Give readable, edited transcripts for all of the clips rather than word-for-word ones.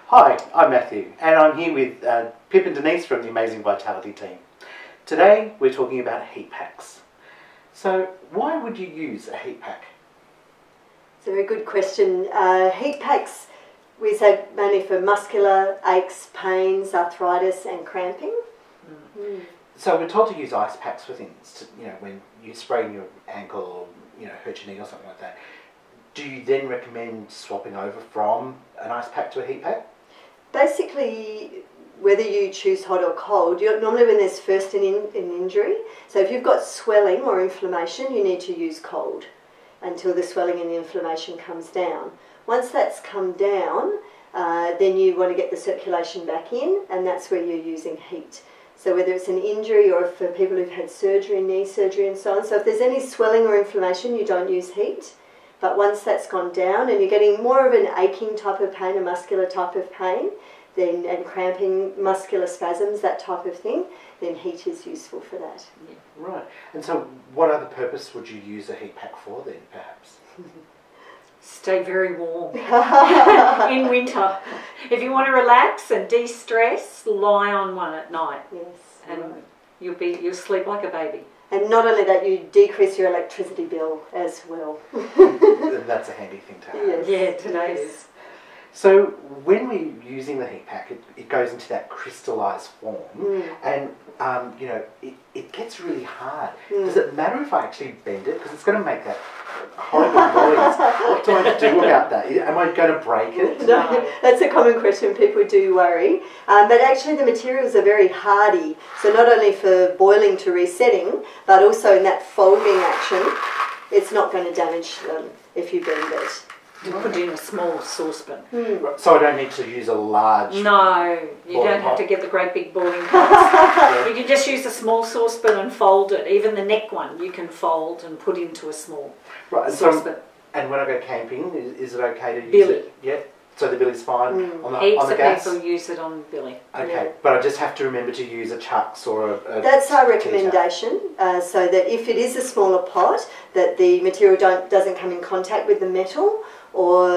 Hi, I'm Matthew, and I'm here with Pip and Denise from the Amazing Vitality team. Today we're talking about heat packs. So why would you use a heat pack? It's a very good question. Heat packs we say mainly for muscular aches, pains, arthritis and cramping. So we're told to use ice packs for things, when you sprain your ankle or, hurt your knee or something like that. Do you then recommend swapping over from an ice pack to a heat pack? Basically, whether you choose hot or cold, normally when there's first an injury, so if you've got swelling or inflammation, you need to use cold until the swelling and the inflammation comes down. Once that's come down, then you want to get the circulation back in, and that's where you're using heat. So whether it's an injury or for people who've had surgery, knee surgery and so on, so if there's any swelling or inflammation, you don't use heat. But once that's gone down and you're getting more of an aching type of pain, a muscular type of pain, then and cramping, muscular spasms, that type of thing, then heat is useful for that. Yeah. Right. And so what other purpose would you use a heat pack for then, perhaps? Stay very warm in winter. If you want to relax and de-stress, lie on one at night. Yes. And you'll sleep like a baby. And not only that, you decrease your electricity bill as well. That's a handy thing to have. Yes. Yeah, today's. So when we're using the heat pack, it goes into that crystallised form, and it gets really hard. Does it matter if I actually bend it? Because it's going to make that horrible noise. What do I do about that? Am I going to break it? No, that's a common question. People do worry. But actually the materials are very hardy. So not only for boiling to resetting, but also in that folding action, it's not going to damage them if you bend it. You put it in a small saucepan. So I don't need to use a large... No, you don't have to get the great big boiling pots. You can just use a small saucepan and fold it. Even the neck one you can fold and put into a small saucepan. And when I go camping, is it okay to use billy. it? Yeah. So the billy's fine on the Heaps gas? of people use it on billy. Okay, Yeah. but I just have to remember to use a Chucks or a That's our recommendation, so that if it is a smaller pot, that the material doesn't come in contact with the metal, or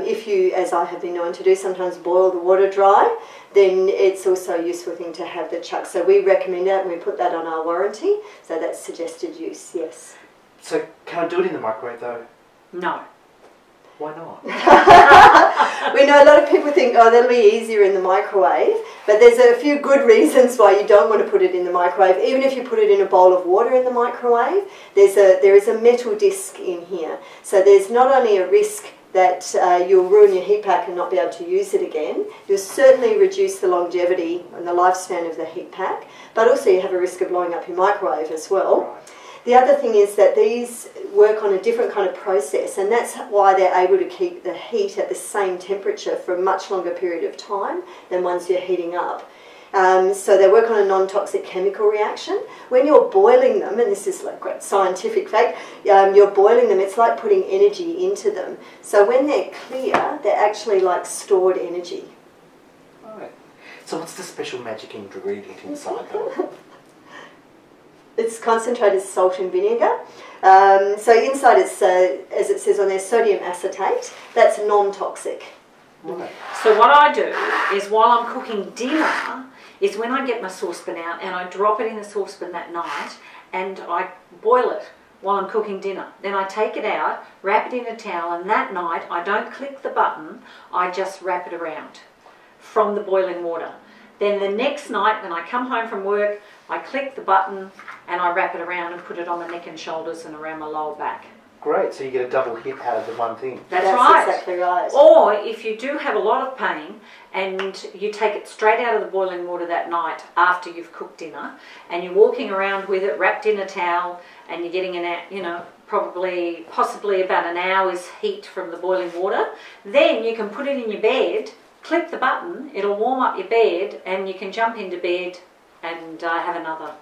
if you, as I have been known to do, sometimes boil the water dry, then it's also a useful thing to have the Chucks. So we recommend that and we put that on our warranty, so that's suggested use, yes. So can I do it in the microwave though? No. Why not? We know a lot of people think, oh, that'll be easier in the microwave, but there's a few good reasons why you don't want to put it in the microwave. Even if you put it in a bowl of water in the microwave, there is a metal disc in here. So there's not only a risk that you'll ruin your heat pack and not be able to use it again, you'll certainly reduce the longevity and the lifespan of the heat pack, but also you have a risk of blowing up your microwave as well. Right. The other thing is that these work on a different kind of process, and that's why they're able to keep the heat at the same temperature for a much longer period of time than ones you're heating up. So they work on a non-toxic chemical reaction. When you're boiling them, and this is like a scientific fact, you're boiling them, it's like putting energy into them. So when they're clear, they're actually like stored energy. Right. So what's the special magic ingredient inside them? It's concentrated salt and vinegar. So inside it's, as it says on there, sodium acetate. That's non-toxic. Right. So what I do is while I'm cooking dinner is when I get my saucepan out and I drop it in the saucepan that night and I boil it while I'm cooking dinner. Then I take it out, wrap it in a towel, and that night I don't click the button, I just wrap it around from the boiling water. Then the next night when I come home from work, I click the button and I wrap it around and put it on the neck and shoulders and around my lower back. Great, so you get a double hit out of the one thing. That's right. Exactly right. Or if you do have a lot of pain and you take it straight out of the boiling water that night after you've cooked dinner and you're walking around with it wrapped in a towel and you're getting possibly about an hour's heat from the boiling water, then you can put it in your bed, click the button, it'll warm up your bed and you can jump into bed and have another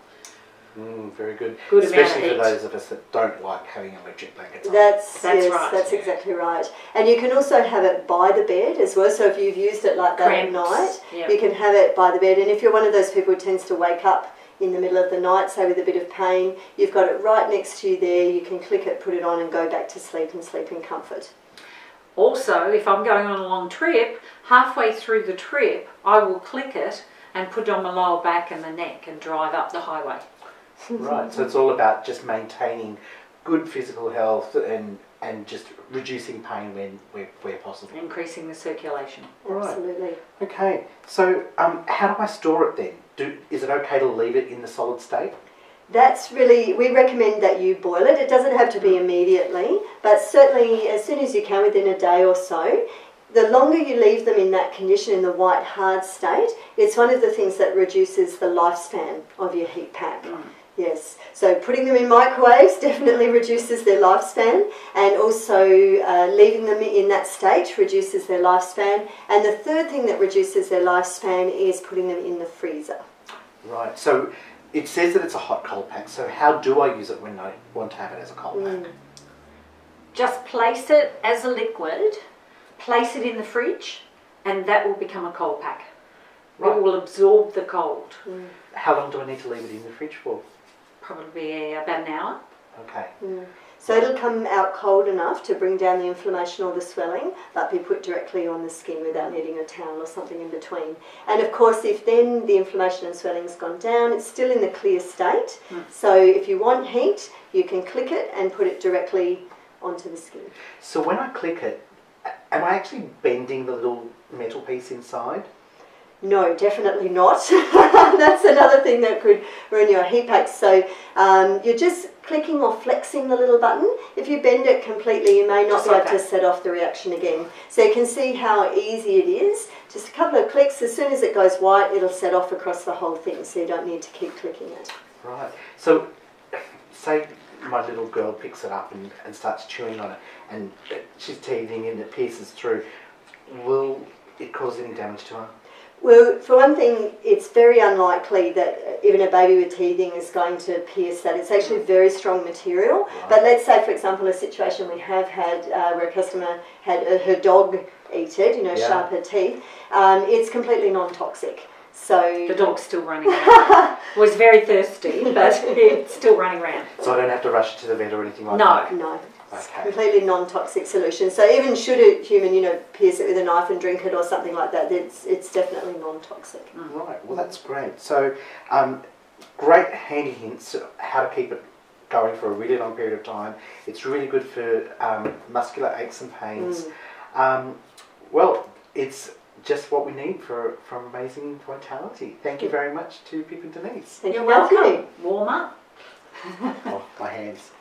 very good. Good Especially amount for of heat. those of us that don't like having electric blankets on. That's right. That's exactly right. And you can also have it by the bed as well. So if you've used it like that at Cramps. night, Yeah. you can have it by the bed. And if you're one of those people who tends to wake up in the middle of the night, say with a bit of pain, you've got it right next to you there. You can click it, put it on and go back to sleep and sleep in comfort. Also, if I'm going on a long trip, halfway through the trip, I will click it and put it on my lower back and the neck and drive up the highway. Right, so it's all about just maintaining good physical health and just reducing pain where possible. Increasing the circulation. Right. Absolutely. Okay, so how do I store it then? Is it okay to leave it in the solid state? That's really, we recommend that you boil it. It doesn't have to be immediately, but certainly as soon as you can, within a day or so. The longer you leave them in that condition, in the white hard state, it's one of the things that reduces the lifespan of your heat pack. Yes, so putting them in microwaves definitely reduces their lifespan, and also leaving them in that state reduces their lifespan. And the third thing that reduces their lifespan is putting them in the freezer. Right, so it says that it's a hot cold pack, so how do I use it when I want to have it as a cold pack? Just place it as a liquid, place it in the fridge, and that will become a cold pack. Right. It will absorb the cold. How long do I need to leave it in the fridge for? Probably about an hour. Okay. So it'll come out cold enough to bring down the inflammation or the swelling, but be put directly on the skin without needing a towel or something in between. And of course, if then the inflammation and swelling's gone down, it's still in the clear state. So if you want heat, you can click it and put it directly onto the skin. So when I click it, am I actually bending the little metal piece inside? No, definitely not. That's another thing that could ruin your heat pack. So you're just clicking or flexing the little button. If you bend it completely, you may not Just be like able to that. set off the reaction again. So you can see how easy it is. Just a couple of clicks. As soon as it goes white, it'll set off across the whole thing, so you don't need to keep clicking it. Right. So say my little girl picks it up and starts chewing on it, and she's teething and it pierces through. Will it cause any damage to her? Well, for one thing, it's very unlikely that even a baby with teething is going to pierce that. It's actually very strong material. Right. But let's say, for example, a situation we have had where a customer had her dog eat it, sharp her teeth. It's completely non-toxic. So The dog's still running around. Was very thirsty, but it's still running around. So I don't have to rush to the vet or anything like No. that? No. It's Okay. completely non-toxic solution. So even should a human, pierce it with a knife and drink it or something like that, it's definitely non-toxic. Right, well that's great. So great handy hints how to keep it going for a really long period of time. It's really good for muscular aches and pains. Well, it's just what we need for amazing vitality. Thank you very much to Pip and Denise. Thank You're you for asking me. welcome. Warm up. Oh, my hands.